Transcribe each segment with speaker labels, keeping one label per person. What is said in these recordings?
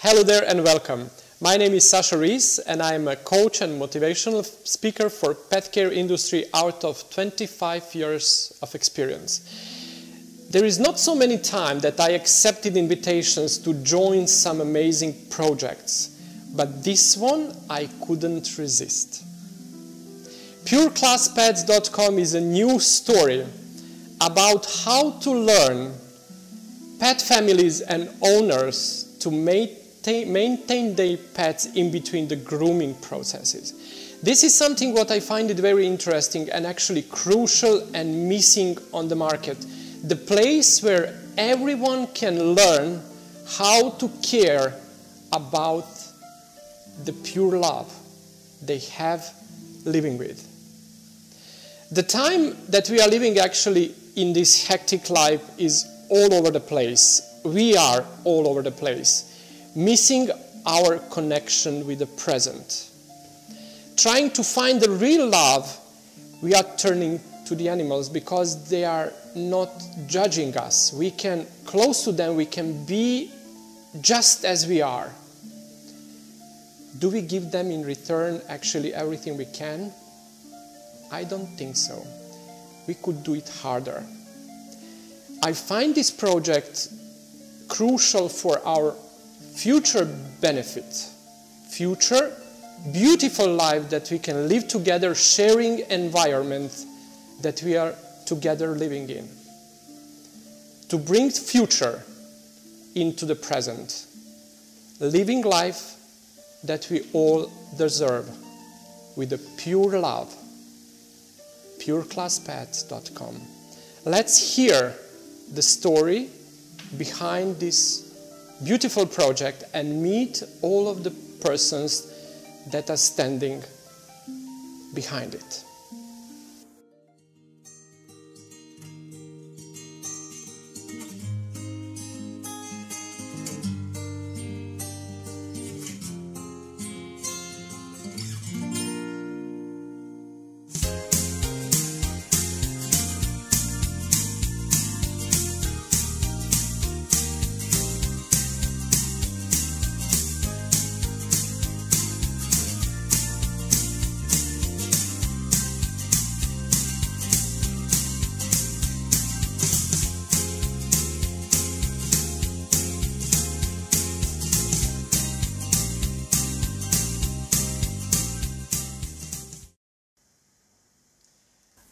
Speaker 1: Hello there and welcome. My name is Sasha Rees and I am a coach and motivational speaker for pet care industry out of 25 years of experience. There is not so many times that I accepted invitations to join some amazing projects, but this one I couldn't resist. PureClassPets.com is a new story about how to learn pet families and owners to maintain their pets in between the grooming processes. This is something what I find it very interesting and actually crucial and missing on the market. The place where everyone can learn how to care about the pure love they have living with. The time that we are living actually in this hectic life is all over the place. We are all over the place, missing our connection with the present. Trying to find the real love, we are turning to the animals because they are not judging us. We can close to them, we can be just as we are. Do we give them in return actually everything we can? I don't think so. We could do it harder. I find this project crucial for our future benefit, future beautiful life that we can live together, sharing environment that we are together living in. To bring future into the present, living life that we all deserve with a pure love. PureClassPets.com. Let's hear the story behind this beautiful project and meet all of the persons that are standing behind it.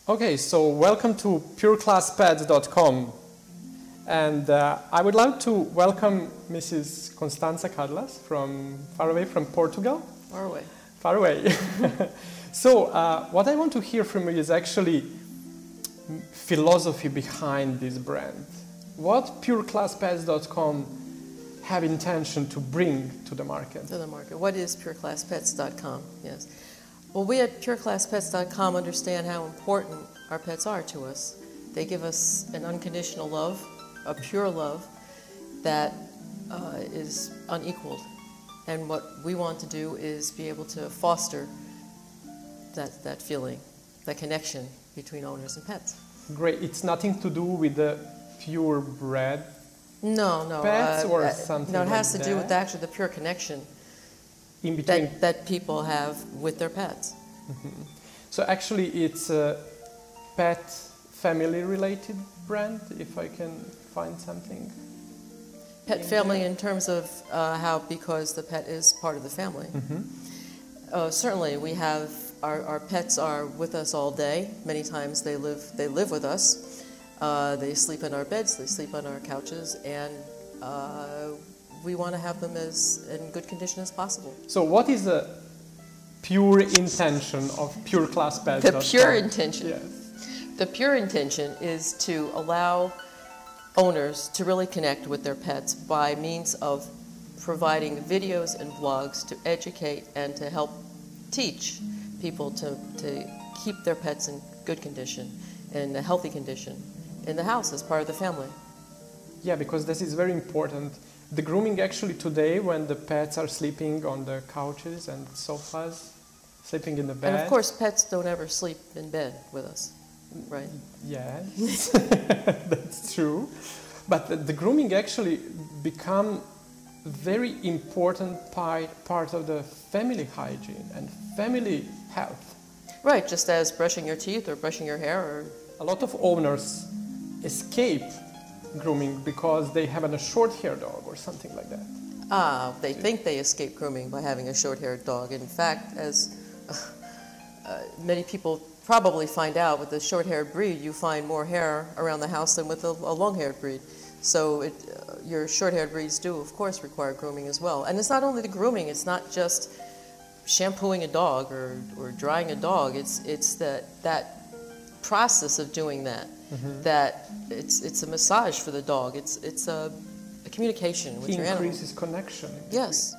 Speaker 1: Okay, so welcome to PureClassPets.com, and I would like to welcome Mrs. Constanza Carlas from far away from Portugal.
Speaker 2: Far away.
Speaker 1: Far away. So what I want to hear from you is actually philosophy behind this brand. What PureClassPets.com have intention to bring to the market?
Speaker 2: To the market. What is PureClassPets.com? Yes. Well, we at PureClassPets.com understand how important our pets are to us. They give us an unconditional love, a pure love that is unequaled. And what we want to do is be able to foster that feeling, that connection between owners and pets.
Speaker 1: Great. It's nothing to do with the purebred
Speaker 2: no,
Speaker 1: pets or something
Speaker 2: no, it has
Speaker 1: like
Speaker 2: to do with
Speaker 1: that?
Speaker 2: actually the pure connection
Speaker 1: In between.
Speaker 2: that people have with their pets.
Speaker 1: Mm-hmm. So actually it's a pet family related brand, if I can find something.
Speaker 2: Pet family in terms of how, because the pet is part of the family.
Speaker 1: Mm-hmm.
Speaker 2: Certainly we have, our pets are with us all day. Many times they live with us. They sleep in our beds, they sleep on our couches, and we want to have them as in good condition as possible.
Speaker 1: So what is the pure intention of PureClassPets.com?
Speaker 2: The pure intention?
Speaker 1: Yes.
Speaker 2: The pure intention is to allow owners to really connect with their pets by means of providing videos and vlogs to educate and to help teach people to keep their pets in good condition, in a healthy condition, in the house as part of the family.
Speaker 1: Yeah, because this is very important. The grooming actually today, when the pets are sleeping on the couches and sofas, sleeping in the bed.
Speaker 2: And of course, pets don't ever sleep in bed with us, right?
Speaker 1: Yes, that's true. But the grooming actually become very important part of the family hygiene and family health.
Speaker 2: Right, just as brushing your teeth or brushing your hair. Or
Speaker 1: A lot of owners escape grooming because they have a short-haired dog or something like that.
Speaker 2: They think they escape grooming by having a short-haired dog. In fact, as many people probably find out, with the short-haired breed, you find more hair around the house than with a long-haired breed. So your short-haired breeds do, of course, require grooming as well. And it's not only the grooming, it's not just shampooing a dog or drying a dog. It's that process of doing that. That it's a massage for the dog. It's a communication with your animal.
Speaker 1: It increases connection.
Speaker 2: Yes.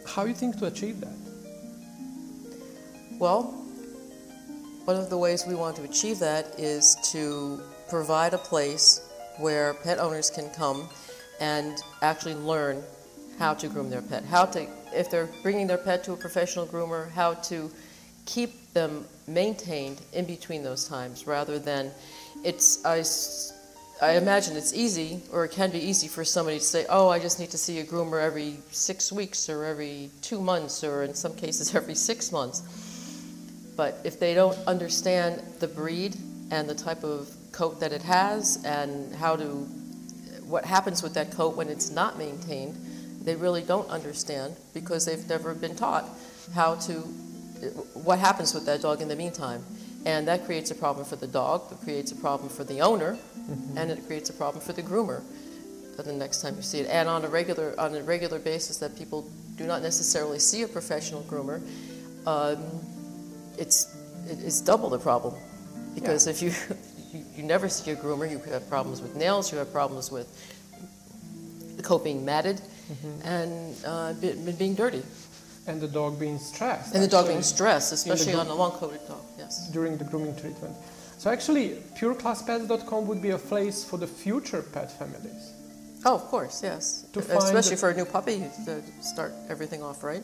Speaker 1: How do you think to achieve that?
Speaker 2: Well, one of the ways we want to achieve that is to provide a place where pet owners can come and actually learn how to groom their pet, if they're bringing their pet to a professional groomer, how to keep them maintained in between those times, rather than I imagine it's easy, or it can be easy for somebody to say, oh, I just need to see a groomer every 6 weeks or every 2 months, or in some cases every 6 months. But if they don't understand the breed and the type of coat that it has and what happens with that coat when it's not maintained, they really don't understand, because they've never been taught what happens with that dog in the meantime. And that creates a problem for the dog, it creates a problem for the owner, and it creates a problem for the groomer the next time you see it. And on a regular basis that people do not necessarily see a professional groomer, it's double the problem. Because if you never see a groomer, you have problems with nails, you have problems with the coat being matted, and being dirty.
Speaker 1: And the dog being stressed.
Speaker 2: And the dog being stressed, especially on a long-coated dog, yes.
Speaker 1: During the grooming treatment. So actually, PureClassPets.com would be a place for the future pet families.
Speaker 2: Oh, of course, yes. Especially for a new puppy, to start everything off right.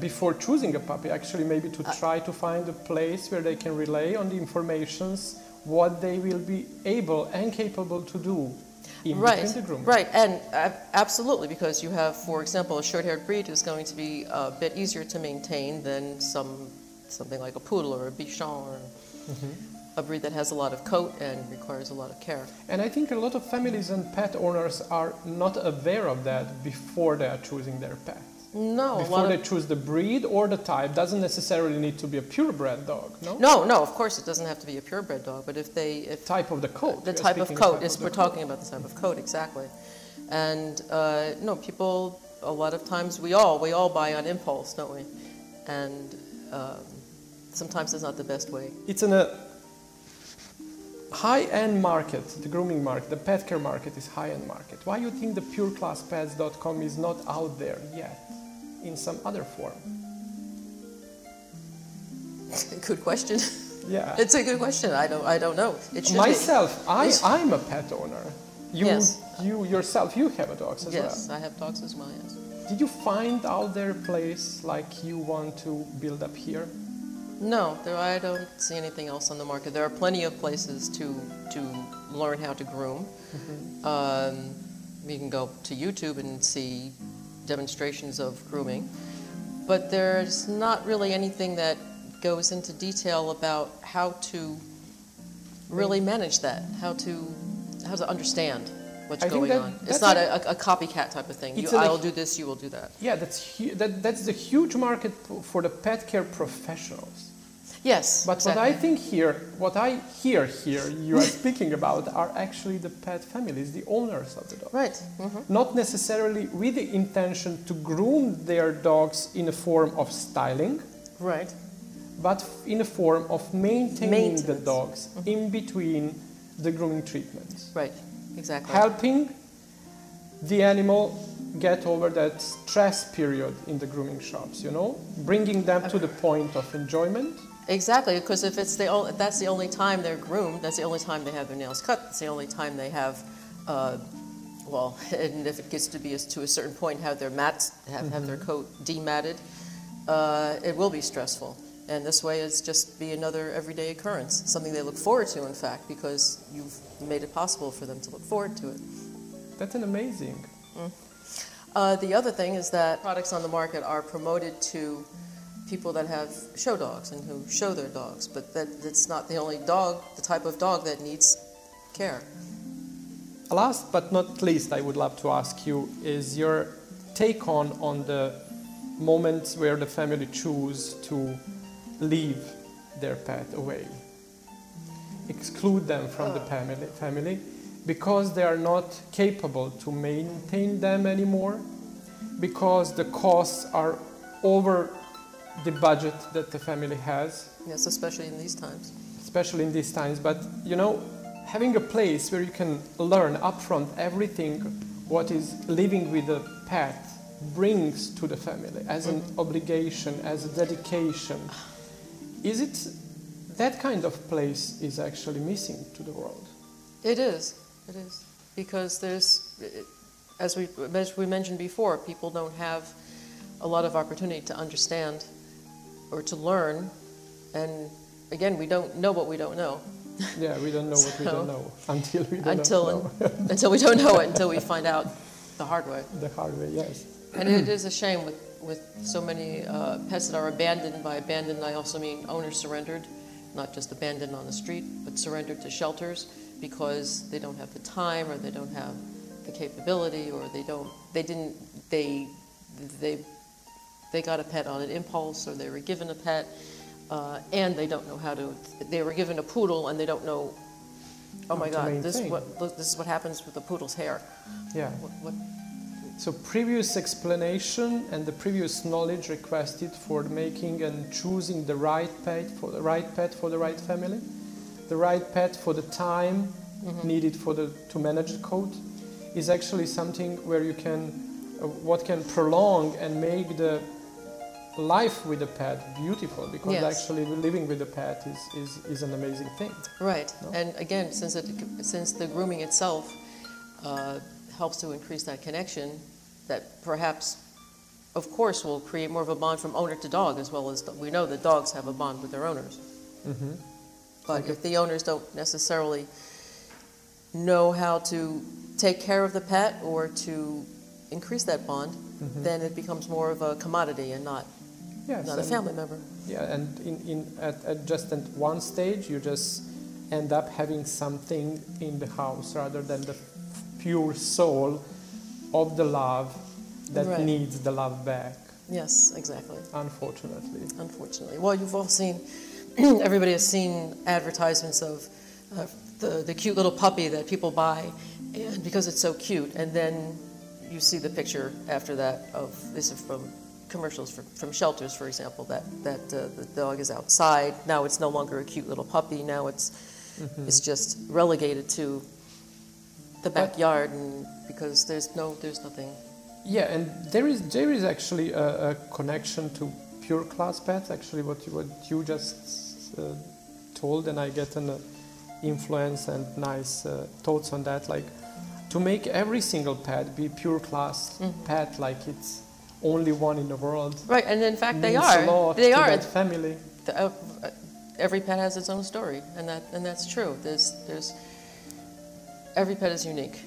Speaker 1: Before choosing a puppy, actually, maybe to try to find a place where they can relay on the informations, what they will be able and capable to do in between the grooming.
Speaker 2: Right, and absolutely, because you have, for example, a short-haired breed is going to be a bit easier to maintain than something like a poodle or a bichon, or a breed that has a lot of coat and requires a lot of care.
Speaker 1: And I think a lot of families and pet owners are not aware of that before they are choosing their pet.
Speaker 2: No.
Speaker 1: Before they choose the breed or the type, doesn't necessarily need to be a purebred dog, no?
Speaker 2: No, of course it doesn't have to be a purebred dog, but if
Speaker 1: type of the coat.
Speaker 2: The type of coat, we're talking about the type of coat, exactly. And no, people, a lot of times, we all buy on impulse, don't we? And sometimes it's not the best way.
Speaker 1: It's in a high-end market, the grooming market, the pet care market is high-end market. Why do you think the PureClassPets.com is not out there yet in some other form?
Speaker 2: Good question.
Speaker 1: Yeah.
Speaker 2: It's a good question. I don't know. It should
Speaker 1: Myself,
Speaker 2: be.
Speaker 1: I'm a pet owner. You yourself, you have dogs as well.
Speaker 2: Yes, I have dogs as well, yes.
Speaker 1: Did you find out there a place like you want to build up here?
Speaker 2: No, I don't see anything else on the market. There are plenty of places to learn how to groom. You can go to YouTube and see demonstrations of grooming, but there's not really anything that goes into detail about how to really manage that, how to understand what's going on. It's not a copycat type of thing. I'll do this, you will do that.
Speaker 1: Yeah, that's the huge market for the pet care professionals.
Speaker 2: Yes,
Speaker 1: but
Speaker 2: exactly.
Speaker 1: what I hear here, you are speaking about, are actually the pet families, the owners of the dog.
Speaker 2: Right.
Speaker 1: Not necessarily with the intention to groom their dogs in a form of styling.
Speaker 2: Right.
Speaker 1: But in a form of maintaining the dogs in between the grooming treatments.
Speaker 2: Right, exactly.
Speaker 1: Helping the animal get over that stress period in the grooming shops, bringing them to the point of enjoyment.
Speaker 2: Exactly, because if that's the only time they're groomed, that's the only time they have their nails cut, that's the only time they have, and if it gets to be to a certain point, have their mats, have their coat dematted, it will be stressful. And this way it's just be another everyday occurrence, something they look forward to, in fact, because you've made it possible for them to look forward to it.
Speaker 1: That's an amazing.
Speaker 2: The other thing is that products on the market are promoted to people that have show dogs and who show their dogs, but that's not the only dog, the type of dog that needs care.
Speaker 1: Last but not least, I would love to ask you is your take on the moments where the family choose to leave their pet away, exclude them from the family because they are not capable to maintain them anymore, because the costs are over the budget that the family has.
Speaker 2: Yes, especially in these times.
Speaker 1: Especially in these times, but you know, having a place where you can learn upfront everything what is living with a pet brings to the family as an obligation, as a dedication. Is it that kind of place is actually missing to the world?
Speaker 2: It is, because there's, as we mentioned before, people don't have a lot of opportunity to understand or to learn, and again, we don't know what we don't know.
Speaker 1: Yeah, we don't know what we don't know until we don't know.
Speaker 2: Until we don't know it, until we find out the hard way.
Speaker 1: The hard way, yes.
Speaker 2: And it is a shame with so many pets that are abandoned. By abandoned, I also mean owners surrendered, not just abandoned on the street, but surrendered to shelters because they don't have the time, or they don't have the capability, or they got a pet on an impulse, or they were given a pet, and they don't know how to. They were given a poodle, and they don't know. Oh my God! This is what happens with the poodle's hair.
Speaker 1: Yeah.
Speaker 2: What?
Speaker 1: So previous explanation and the previous knowledge requested for making and choosing the right pet for the right family, the right pet for the time needed to manage the coat, is actually something where you can, what can prolong and make the life with a pet beautiful, because actually living with a pet is an amazing thing.
Speaker 2: Right, no? And again, since the grooming itself helps to increase that connection, that perhaps, of course, will create more of a bond from owner to dog, as well as we know that dogs have a bond with their owners. Mm-hmm. But if the owners don't necessarily know how to take care of the pet or to increase that bond, then it becomes more of a commodity and not a family member.
Speaker 1: Yeah, and at just at one stage, you just end up having something in the house rather than the pure soul of the love that needs the love back.
Speaker 2: Yes, exactly.
Speaker 1: Unfortunately.
Speaker 2: Well, you've all seen, everybody has seen advertisements of the cute little puppy that people buy, and because it's so cute, and then you see the picture after that of, this is from commercials from shelters, for example, that the dog is outside. Now it's no longer a cute little puppy. Now it's just relegated to the backyard, and because there's nothing.
Speaker 1: Yeah, and there is actually a connection to Pure Class Pets. Actually, what you just told, and I get an influence and nice thoughts on that. Like to make every single pet be Pure Class pet, like it's only one in the world.
Speaker 2: Right, and in fact they
Speaker 1: are. They are that family.
Speaker 2: Every pet has its own story, and that's true. There's every pet is unique.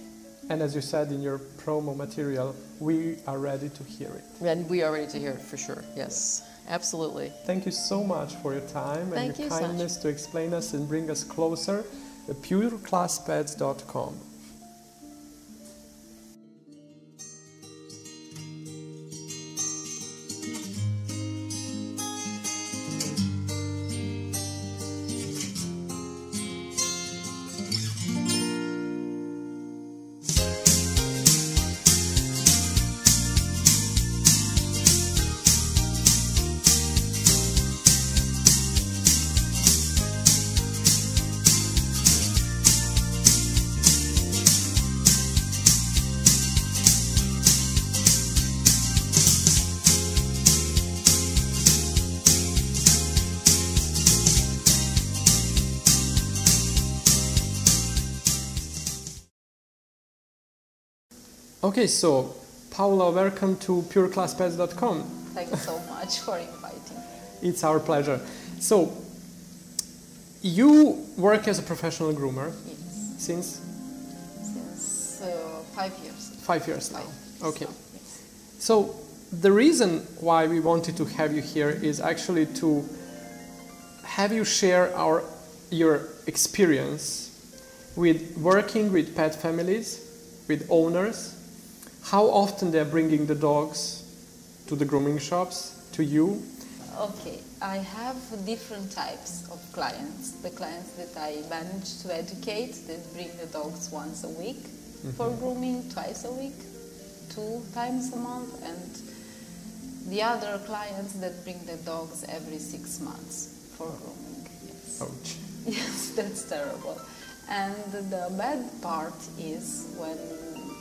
Speaker 1: And as you said in your promo material, we are ready to hear it.
Speaker 2: And we are ready to hear it for sure. Yes, absolutely.
Speaker 1: Thank you so much for your time and your kindness to explain us and bring us closer. PureClassPets.com. Okay, so Paula, welcome to PureClassPets.com.
Speaker 3: Thank you so much for inviting.
Speaker 1: It's our pleasure. So, you work as a professional groomer
Speaker 3: yes.
Speaker 1: since
Speaker 3: 5 years.
Speaker 1: 5 years now. Okay.
Speaker 3: Yes.
Speaker 1: So the reason why we wanted to have you here is actually to have you share your experience with working with pet families, with owners, how often they're bringing the dogs to the grooming shops, to you.
Speaker 3: Okay, I have different types of clients. The clients that I manage to educate, that bring the dogs once a week for grooming, twice a week, 2 times a month, and the other clients that bring the dogs every 6 months for grooming. Yes.
Speaker 1: Ouch.
Speaker 3: Yes, that's terrible. And the bad part is when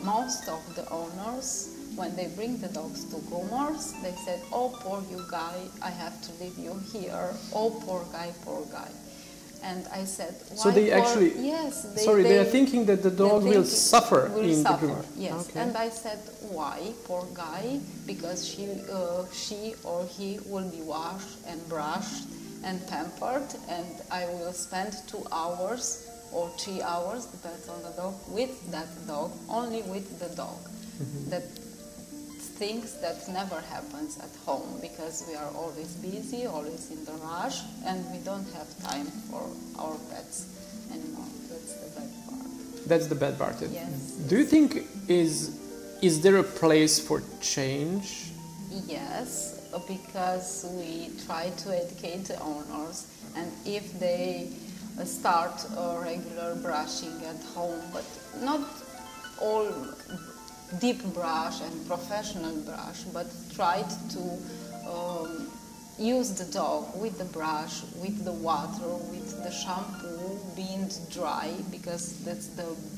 Speaker 3: most of the owners, when they bring the dogs to groomers, they said, "Oh, poor you guy, I have to leave you here. Oh, poor guy, poor guy." And I said, "Why?"
Speaker 1: So they
Speaker 3: poor?
Speaker 1: Actually,
Speaker 3: yes,
Speaker 1: they are thinking that the dog will suffer in the grooming.
Speaker 3: Yes,
Speaker 1: Okay.
Speaker 3: and I said, "Why, poor guy? Because she or he will be washed and brushed and pampered, and I will spend 2 hours or 3 hours, depends on the dog, with that dog, only with the dog." That things that never happens at home because we are always busy, always in the rush, and we don't have time for our pets anymore. That's the bad part.
Speaker 1: That's the bad part.
Speaker 3: Yes.
Speaker 1: Do you think is there a place for change?
Speaker 3: Yes, because we try to educate the owners, and if they start a regular brushing at home, but not all deep brush and professional brush, but tried to use the dog with the brush, with the water, with the shampoo being dry, because that's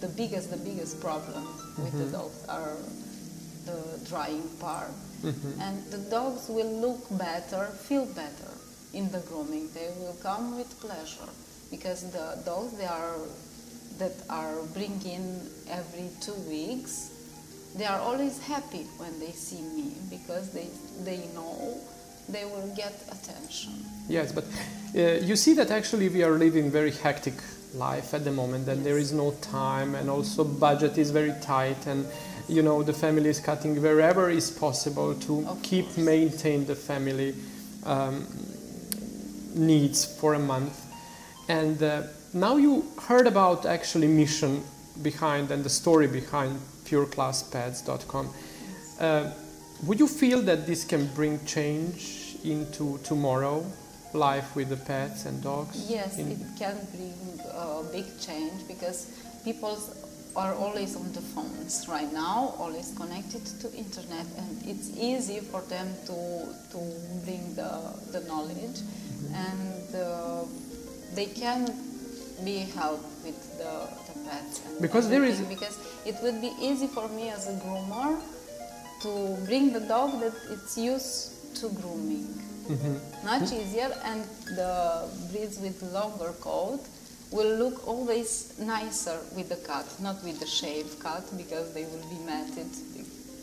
Speaker 3: the biggest problem with the dogs are the drying part. And the dogs will look better, feel better in the grooming. They will come with pleasure, because the dogs that are bringing every 2 weeks, they are always happy when they see me, because they know they will get attention.
Speaker 1: Yes, but you see that actually we are living very hectic life at the moment, and there is no time, and also budget is very tight, and you know the family is cutting wherever is possible to maintain the family needs for a month. And now you heard about actually mission behind and the story behind PureClassPets.com. Would you feel that this can bring change into tomorrow life with the pets and dogs?
Speaker 3: Yes, it can bring a big change, because people are always on the phones right now, always connected to internet, and it's easy for them to bring the knowledge, and they can be helped with the pets. And
Speaker 1: because there is
Speaker 3: because it would be easy for me as a groomer to bring the dog that it's used to grooming. Much easier, and the breeds with longer coat will look always nicer with the cut, not with the shaved cut, because they will be matted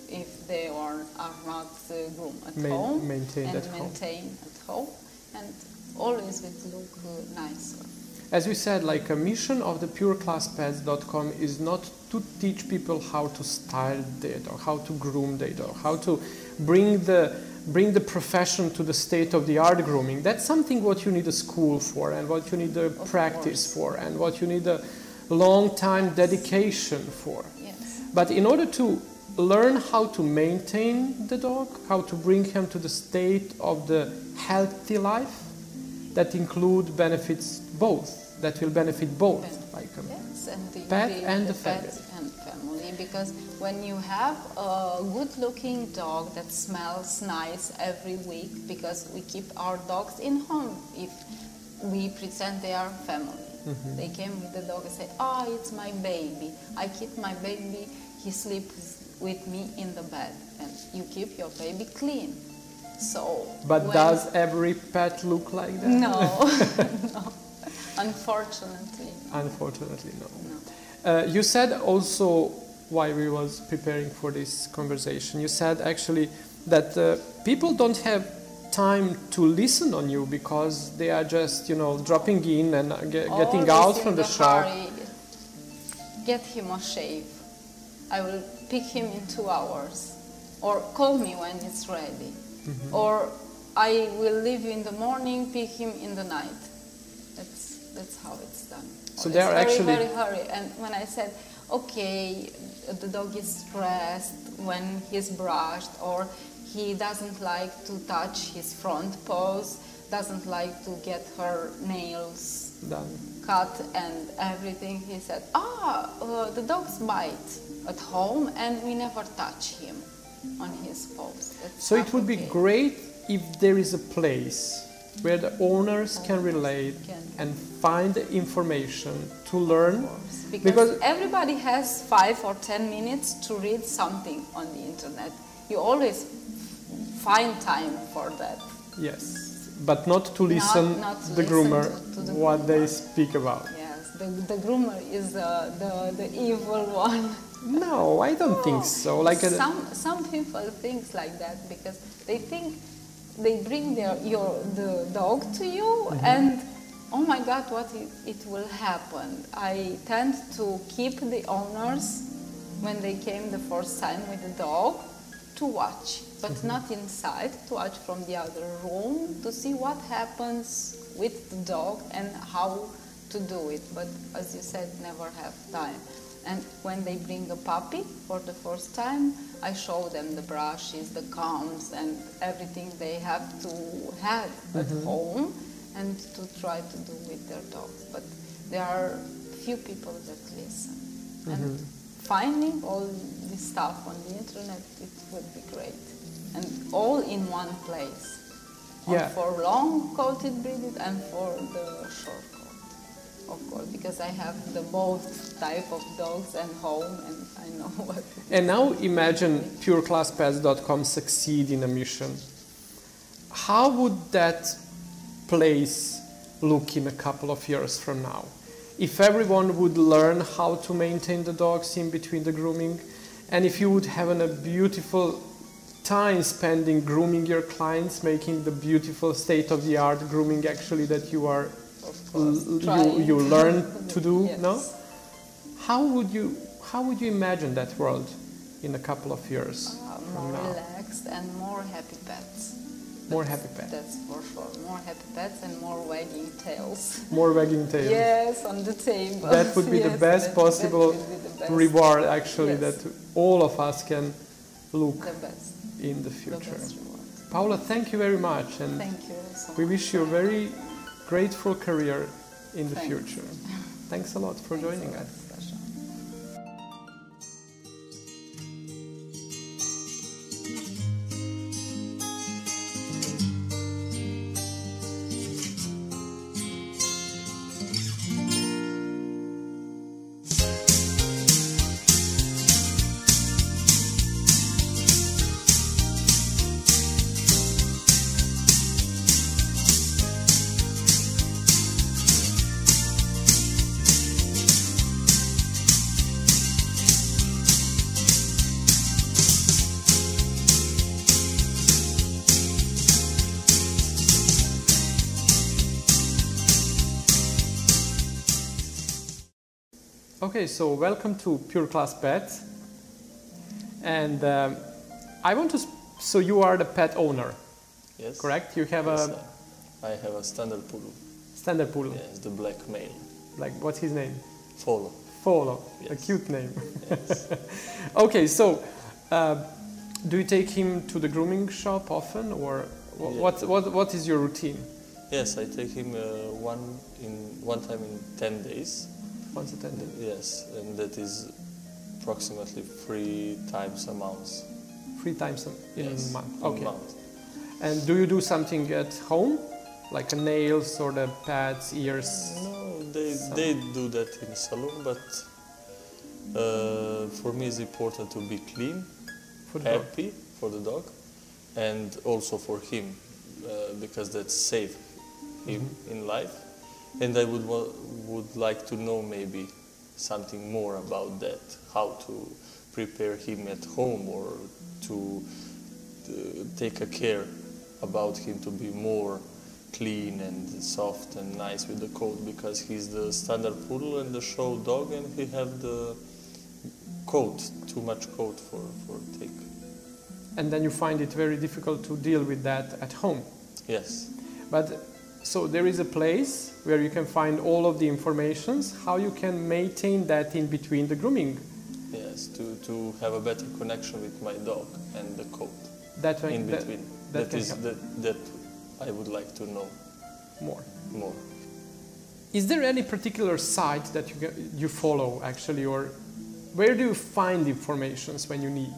Speaker 3: if they are not groomed at home
Speaker 1: maintained at
Speaker 3: home, and always will look nicer.
Speaker 1: As we said, like a mission of the PureClassPets.com is not to teach people how to style their dog, how to groom their dog, how to bring the profession to the state-of-the-art grooming. That's something what you need a school for, and what you need a practice for, and what you need a long time dedication for.
Speaker 3: Yes.
Speaker 1: But in order to learn how to maintain the dog, how to bring him to the state of the healthy life, that include benefits both, that will benefit both, like a
Speaker 3: yes, and the
Speaker 1: pet and the
Speaker 3: pet
Speaker 1: family.
Speaker 3: and family, because when you have a good-looking dog that smells nice every week, because we keep our dogs in home if we pretend they are family. They came with the dog and say, "Oh, it's my baby. I keep my baby. He sleeps with me in the bed," and you keep your baby clean. So,
Speaker 1: But does every pet look like that?
Speaker 3: No, no. Unfortunately.
Speaker 1: Unfortunately, no.
Speaker 3: No.
Speaker 1: You said also, while we was preparing for this conversation, you said actually that people don't have time to listen on you because they are just, dropping in and getting out from the shop.
Speaker 3: Hurry. Get him a shave. I will pick him in 2 hours, or call me when it's ready, or I will leave you in the morning, pick him in the night. That's how it's done.
Speaker 1: So
Speaker 3: it's
Speaker 1: they are
Speaker 3: very,
Speaker 1: actually
Speaker 3: very hurry. And when I said, okay, the dog is stressed when he's brushed, or he doesn't like to touch his front paws, doesn't like to get her nails
Speaker 1: done.
Speaker 3: cut and everything, he said, the dogs bite at home and we never touch him on his paws.
Speaker 1: So it would be great if there is a place where the owners can relate and find the information to learn.
Speaker 3: Because everybody has 5 or 10 minutes to read something on the internet. You always find time for that.
Speaker 1: Yes, but not to listen
Speaker 3: not to
Speaker 1: the
Speaker 3: listen
Speaker 1: groomer
Speaker 3: to the
Speaker 1: what
Speaker 3: groomer.
Speaker 1: they speak about.
Speaker 3: Yes, the groomer is the evil one.
Speaker 1: No, I don't think so. Like
Speaker 3: some people think like that because they think they bring the dog to you and oh my God, what it will happen. I tend to keep the owners when they came the first time with the dog to watch, but not inside, to watch from the other room to see what happens with the dog and how to do it. But as you said, never have time. And when they bring a puppy for the first time, I show them the brushes, the combs, and everything they have to have at home and to try to do with their dogs. But there are few people that listen. And finding all this stuff on the internet, it would be great. And all in one place.
Speaker 1: Yeah.
Speaker 3: For long-coated breeds and for the short coat. Of course, because I have the both type of dogs at home and I know what.
Speaker 1: And now imagine PureClassPets.com succeed in a mission. How would that place look in a couple of years from now? If everyone would learn how to maintain the dogs in between the grooming, and if you would have a beautiful time spending grooming your clients, making the beautiful state-of-the-art grooming actually that you are you learn to do,
Speaker 3: yes.
Speaker 1: no? How would you imagine that world in a couple of years from
Speaker 3: More
Speaker 1: now?
Speaker 3: relaxed and more happy pets.
Speaker 1: More happy pets.
Speaker 3: That's for sure. More happy pets and more wagging tails.
Speaker 1: More wagging tails.
Speaker 3: Yes, on the table.
Speaker 1: That would be the best possible
Speaker 3: that would be the best.
Speaker 1: reward, actually,
Speaker 3: Yes.
Speaker 1: that all of us can look
Speaker 3: The best.
Speaker 1: in the
Speaker 3: The
Speaker 1: future.
Speaker 3: best reward.
Speaker 1: Paula, thank you very much, and
Speaker 3: Thank you so much.
Speaker 1: we wish you a very grateful career in the
Speaker 3: Thanks.
Speaker 1: future. Thanks a lot for joining us.
Speaker 3: Sasha.
Speaker 1: Okay, so welcome to Pure Class Pets, and I want to. So you are the pet owner,
Speaker 4: Yes.
Speaker 1: correct? You have
Speaker 4: Yes,
Speaker 1: a
Speaker 4: I have a standard poodle.
Speaker 1: standard poodle.
Speaker 4: Yes, the black male.
Speaker 1: Like, what's his name?
Speaker 4: Follow.
Speaker 1: Folo, a
Speaker 4: Yes.
Speaker 1: cute name.
Speaker 4: Yes.
Speaker 1: Okay, so do you take him to the grooming shop often, or
Speaker 4: Yeah.
Speaker 1: what is your routine?
Speaker 4: Yes, I take him one time in 10 days.
Speaker 1: Once a 10 days?
Speaker 4: Yes, and that is approximately 3 times a month.
Speaker 1: 3 times in
Speaker 4: Yes,
Speaker 1: a month.
Speaker 4: a
Speaker 1: Okay.
Speaker 4: month.
Speaker 1: And do you do something at home, like the nails or the pads, ears?
Speaker 4: No, they do that in salon, but for me it's important to be clean,
Speaker 1: For the dog?
Speaker 4: happy for the dog, and also for him, because that's safe him in life. And I would like to know maybe something more about that, how to prepare him at home, or to take a care about him to be more clean and soft and nice with the coat, because he's the standard poodle and the show dog, and he have the code, too much code for take.
Speaker 1: And then you find it very difficult to deal with that at home.
Speaker 4: Yes.
Speaker 1: But so there is a place where you can find all of the informations, how you can maintain that in between the grooming.
Speaker 4: Yes, to have a better connection with my dog and the code
Speaker 1: That way,
Speaker 4: in between.
Speaker 1: that can
Speaker 4: is
Speaker 1: help.
Speaker 4: that I would like to know
Speaker 1: More.
Speaker 4: more.
Speaker 1: Is there any particular site that you follow actually, or where do you find informations when you need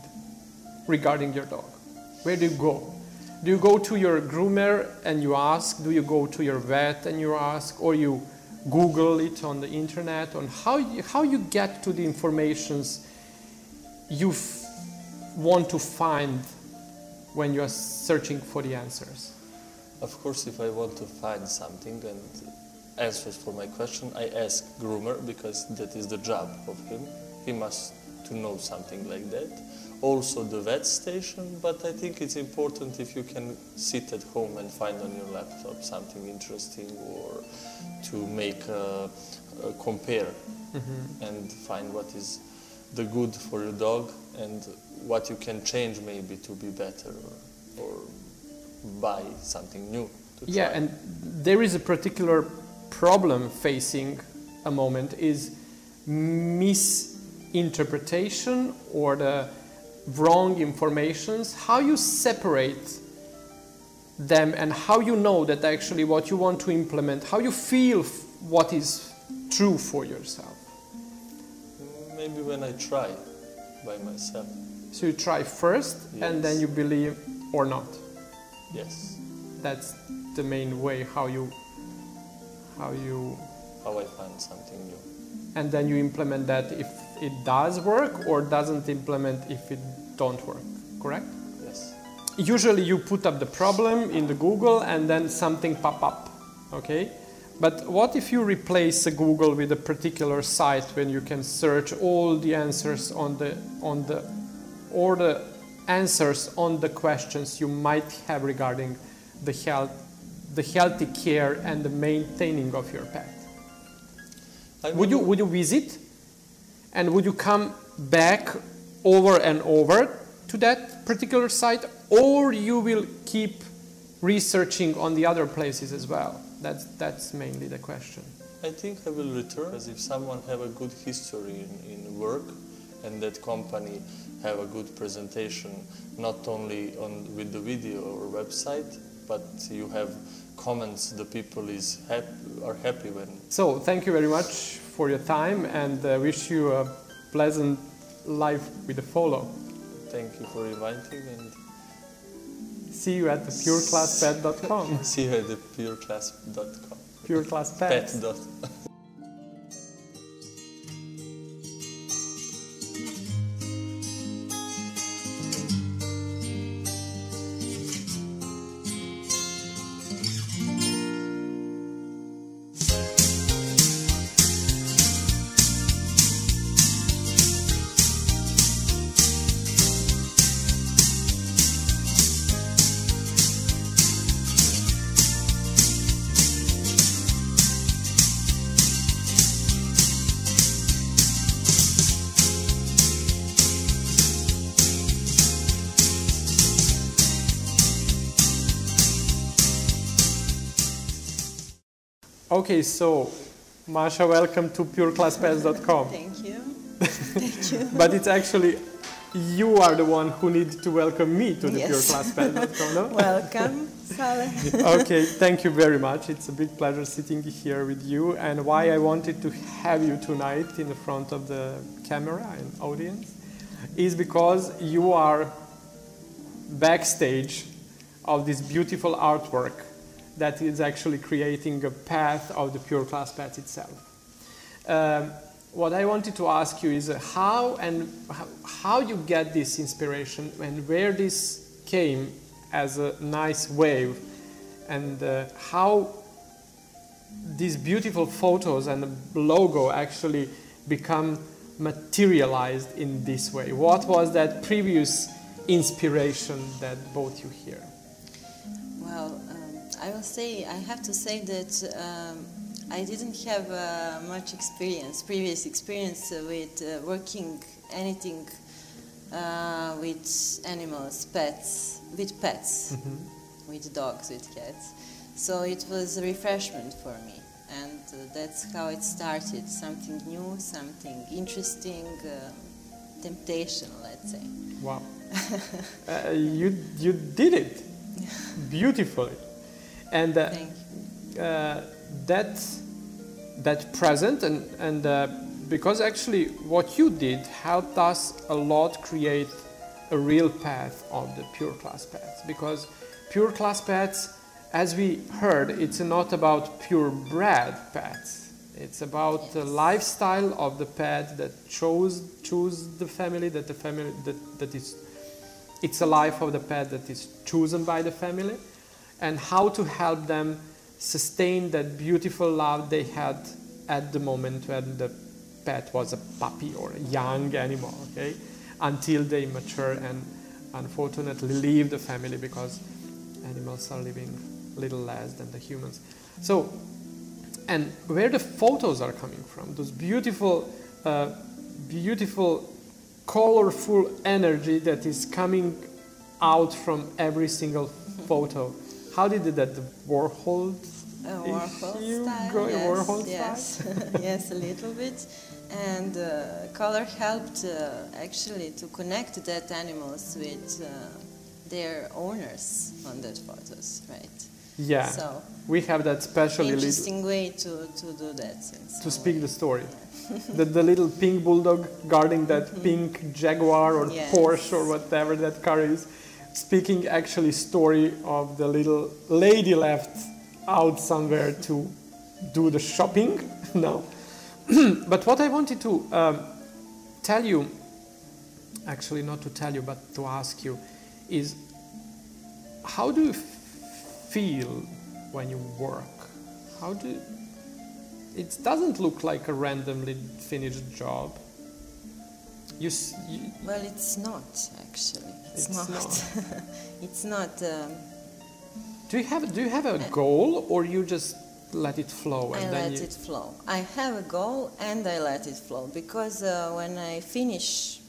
Speaker 1: regarding your dog? Where do you go? Do you go to your groomer and you ask? Do you go to your vet and you ask? Or you Google it on the internet? On how you get to the informations you want to find when you are searching for the answers?
Speaker 4: Of course, if I want to find something and answers for my question, I ask groomer because that is the job of him. He must to know something like that. Also the vet station, but I think it's important if you can sit at home and find on your laptop something interesting, or to make a compare and find what is the good for your dog and what you can change maybe to be better, or buy something new to try.
Speaker 1: Yeah, and there is a particular problem facing a moment is misinterpretation or the wrong informations. How you separate them and how you know that actually what you want to implement, how you feel what is true for yourself.
Speaker 4: Maybe when I try by myself.
Speaker 1: So you try first and then you believe or not.
Speaker 4: Yes.
Speaker 1: That's the main way how
Speaker 4: How I find something new.
Speaker 1: and then you implement that if it does work or doesn't implement if it don't work, correct?
Speaker 4: Yes.
Speaker 1: Usually you put up the problem in the Google and then something pop up, okay? But what if you replace a Google with a particular site when you can search all the answers or the answers on the questions you might have regarding the healthy care and the maintaining of your pet? Would you visit and would you come back over and over to that particular site, or you will keep researching on the other places as well? That's mainly the question.
Speaker 4: I think I will return, because if someone have a good history in work and that company have a good presentation, not only with the video or website, but you have comments, the people are happy when.
Speaker 1: So thank you very much for your time and wish you a pleasant life with the follow.
Speaker 4: Thank you for inviting and
Speaker 1: see you at the pureclasspet.com.
Speaker 4: See you at the pureclass.com.
Speaker 1: Pureclasspet. Okay, so Masha, welcome to pureclasspets.com.
Speaker 5: Thank you. Thank you.
Speaker 1: But it's actually you are the one who needs to welcome me to the
Speaker 5: Yes.
Speaker 1: pureclasspets.com, no?
Speaker 5: Welcome, Saleh.
Speaker 1: Okay, thank you very much. It's a big pleasure sitting here with you. And why I wanted to have you tonight in the front of the camera and audience is because you are backstage of this beautiful artwork that is actually creating a path of the Pure Class Pets itself. What I wanted to ask you is how you get this inspiration and where this came as a nice wave, and how these beautiful photos and the logo actually become materialized in this way. What was that previous inspiration that brought you here?
Speaker 5: Well, I have to say that I didn't have much previous experience with working anything with animals, pets, with pets, with dogs, with cats. So it was a refreshment for me, and that's how it started. Something new, something interesting, temptation, let's say.
Speaker 1: Wow. You did it beautifully, and
Speaker 5: Thank you.
Speaker 1: that present and because actually what you did helped us a lot create a real path of the Pure Class Pets, because Pure Class Pets, as we heard, it's not about purebred pets. It's about the lifestyle of the pet that choose the family, that the family that is, it's a life of the pet that is chosen by the family, and how to help them sustain that beautiful love they had at the moment when the pet was a puppy or a young animal, okay, until they mature and unfortunately leave the family, because animals are living little less than the humans. So, and where the photos are coming from, those beautiful, beautiful, colorful energy that is coming out from every single photo. How did that? The Warhol?
Speaker 5: Warhol style,
Speaker 1: Warhol
Speaker 5: yes,
Speaker 1: style?
Speaker 5: yes, a little bit. And color helped actually to connect that animals with their owners on that photos, right?
Speaker 1: Yeah,
Speaker 5: so
Speaker 1: we have that special
Speaker 5: interesting way to do that.
Speaker 1: To speak the story. the little pink bulldog guarding that pink Jaguar or Porsche or whatever that car is, speaking actually story of the little lady left out somewhere to do the shopping. No. But what I wanted to tell you, actually not to tell you, but to ask you, is how do you feel when you work? How do it doesn't look like a randomly finished job.
Speaker 5: Well, it's not actually. It's not. It's not.
Speaker 1: Do you have a goal, or you just let it flow?
Speaker 5: I let it flow. I have a goal and I let it flow, because when I finish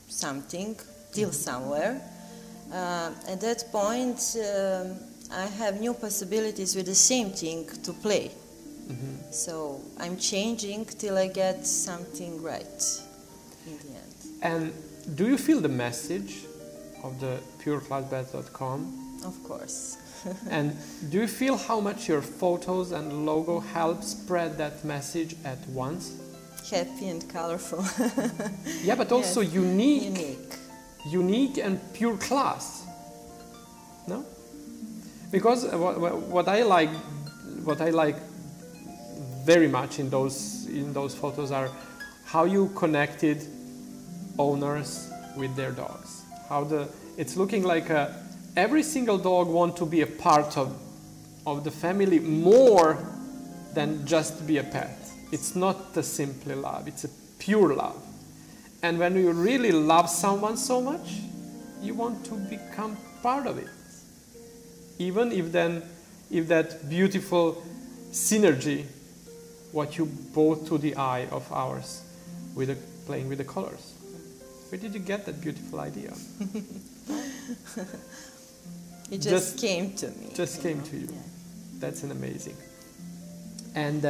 Speaker 5: something till somewhere, at that point I have new possibilities with the same thing to play. So I'm changing till I get something right in the end.
Speaker 1: And do you feel the message of the pureclasspets.com?
Speaker 5: Of course.
Speaker 1: And do you feel how much your photos and logo help spread that message at once?
Speaker 5: Happy and colorful.
Speaker 1: Yeah, but also
Speaker 5: yes.
Speaker 1: Unique and pure class. No? Because what I like very much in those photos are how you connected owners with their dogs. It's looking like every single dog wants to be a part of the family more than just be a pet. It's not a simple love, it's a pure love. And when you really love someone so much, you want to become part of it. Even if that beautiful synergy, what you brought to the eye of ours with playing with the colors. Where did you get that beautiful idea?
Speaker 5: It just came to me.
Speaker 1: Just came to you.
Speaker 5: Yeah.
Speaker 1: That's an amazing. And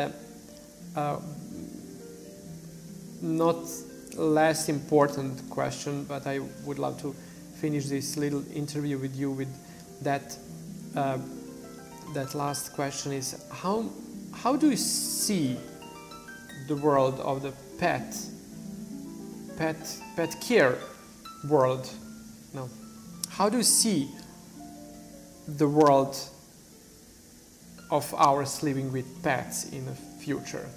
Speaker 1: not less important question, but I would love to finish this little interview with you with that. That last question is how do you see the world of the pet care world? No. How do you see the world of ours living with pets in the future?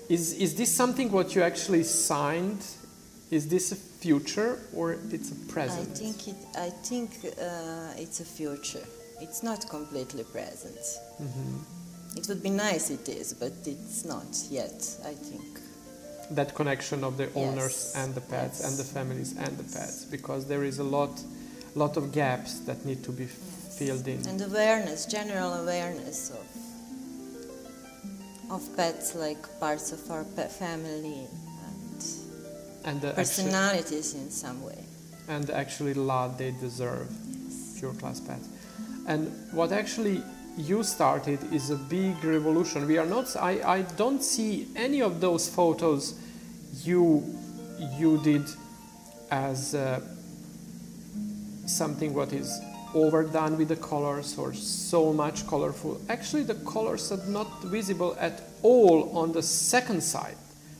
Speaker 1: Is this something what you actually signed? Is this a future or it's a present?
Speaker 5: I think it's a future. It's not completely present. It would be nice it is, but it's not yet, I think.
Speaker 1: That connection of the owners and the pets and the families and the pets, because there is a lot of gaps that need to be filled in.
Speaker 5: And awareness, general awareness of pets like parts of our family.
Speaker 1: And the
Speaker 5: personalities in some way.
Speaker 1: And actually love they deserve. Pure Class Pets. And what actually you started is a big revolution. We are not. I don't see any of those photos you did as something what is overdone with the colors or so much colorful. Actually, the colors are not visible at all on the second side.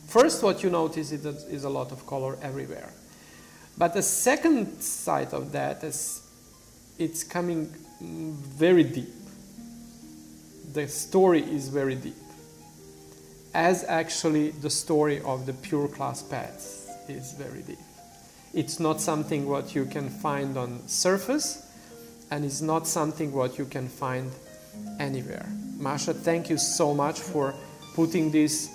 Speaker 1: First, what you notice is a lot of color everywhere. But the second side of that is it's coming very deep. The story is very deep. As actually the story of the Pure Class Pets is very deep. It's not something what you can find on surface, and it's not something what you can find anywhere. Masha, thank you so much for putting these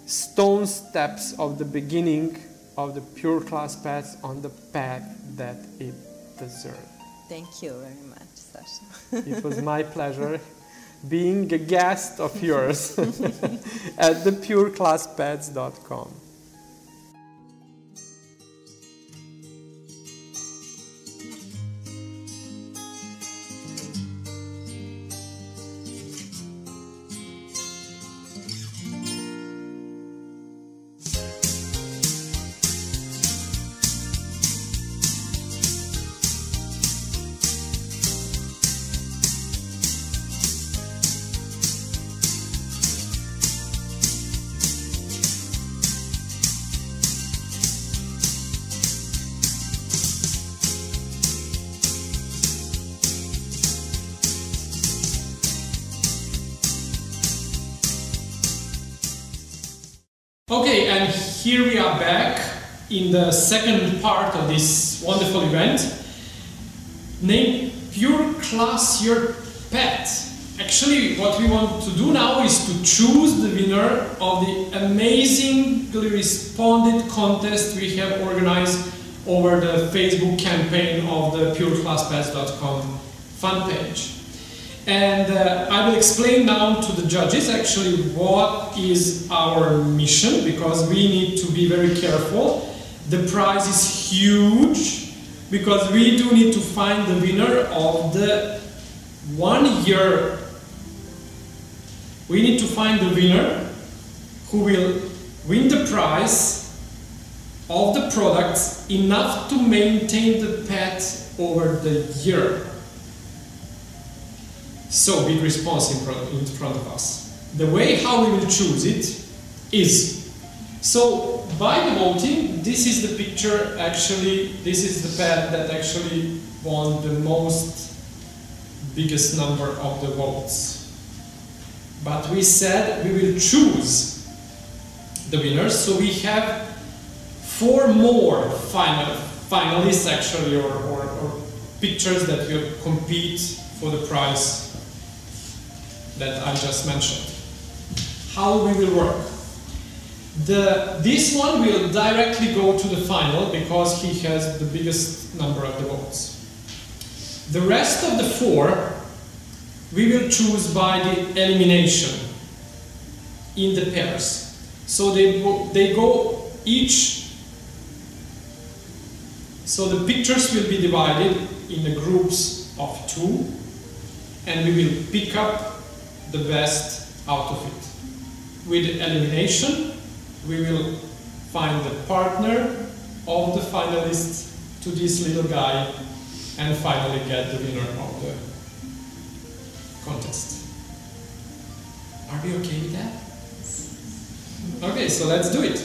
Speaker 1: stone steps of the beginning of the Pure Class Pets on the path that it deserved.
Speaker 5: Thank you very much, Sasha.
Speaker 1: It was my pleasure being a guest of yours at thepurclasspets.com. Okay, and here we are back in the second part of this wonderful event, named Pure Class Your Pet. Actually, what we want to do now is to choose the winner of the amazingly responded contest we have organized over the Facebook campaign of the purclasspets.com fan page. And I will explain now to the judges actually what is our mission, because we need to be very careful. The prize is huge, because we do need to find the winner of the 1 year. We need to find the winner who will win the prize of the products enough to maintain the pet over the year. So, big response in front of us. The way how we will choose it is, so by the voting, this is the picture actually, this is the pet that actually won the biggest number of the votes. But we said we will choose the winners, so we have 4 more finalists actually, or pictures that will compete for the prize that I just mentioned. How we will work. This one will directly go to the final because he has the biggest number of the votes. The rest of the 4 we will choose by the elimination in the pairs. So they go each. So the pictures will be divided in the groups of 2, and we will pick up the best out of it. With elimination, we will find the partner of the finalist to this little guy and finally get the winner of the contest. Are we okay with that? Okay, so let's do it.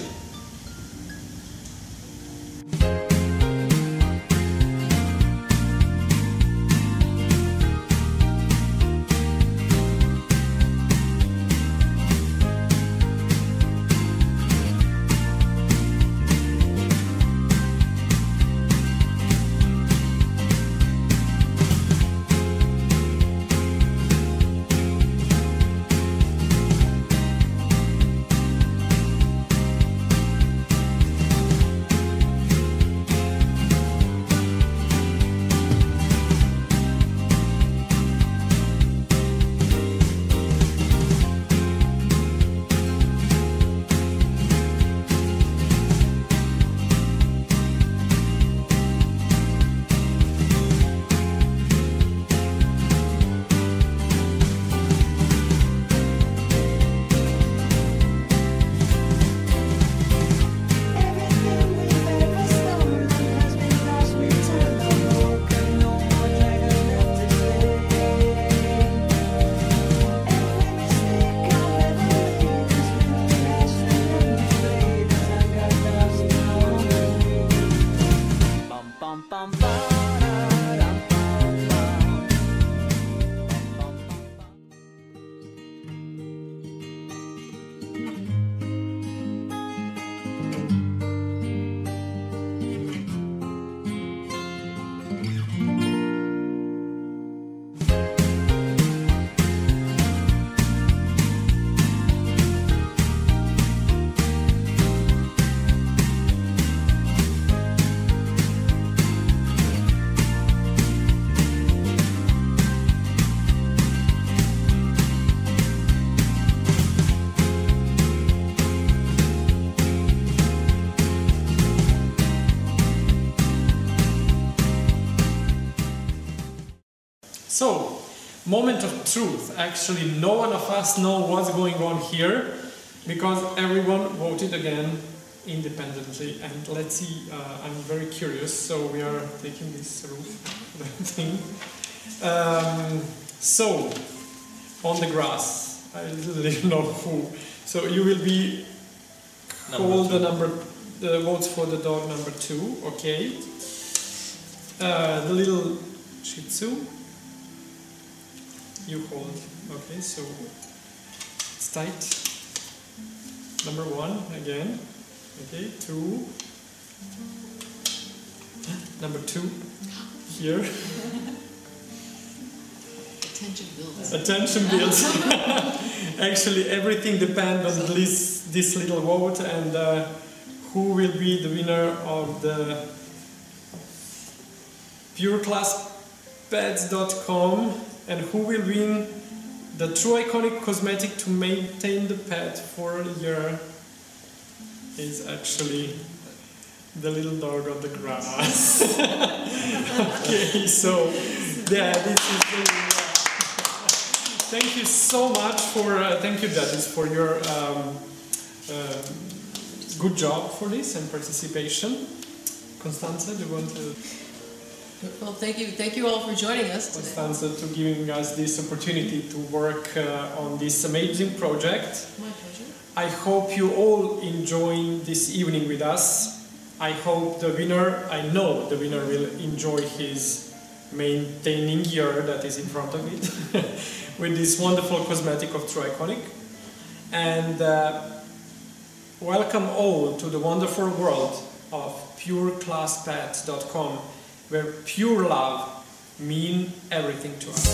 Speaker 1: So, moment of truth. Actually, no one of us know what's going on here because everyone voted again independently. And let's see, I'm very curious, so we are taking this roof thing. So, on the grass, I really don't know who. So you will be called the votes for the dog number 2, okay. The little Shih Tzu, you hold, okay, so it's tight. Number 1 again, okay, 2. Number 2, here.
Speaker 2: Attention builds.
Speaker 1: Attention builds. Actually, everything depends on this little vote and who will be the winner of the PureClassPets.com and who will win the True Iconic cosmetic to maintain the pet for a year is actually the little dog on the grass. Okay, so yeah, this is the thank you so much for, thank you Dadis for your good job for this and participation. Constanza, do you want to?
Speaker 2: Well, thank you all for joining us today.
Speaker 1: Constanza, to giving us this opportunity to work on this amazing project.
Speaker 2: My pleasure.
Speaker 1: I hope you all enjoying this evening with us. I hope the winner, I know the winner will enjoy his maintaining year that is in front of it with this wonderful cosmetic of True Iconic. And welcome all to the wonderful world of PureClassPets.com, where pure love means everything to us.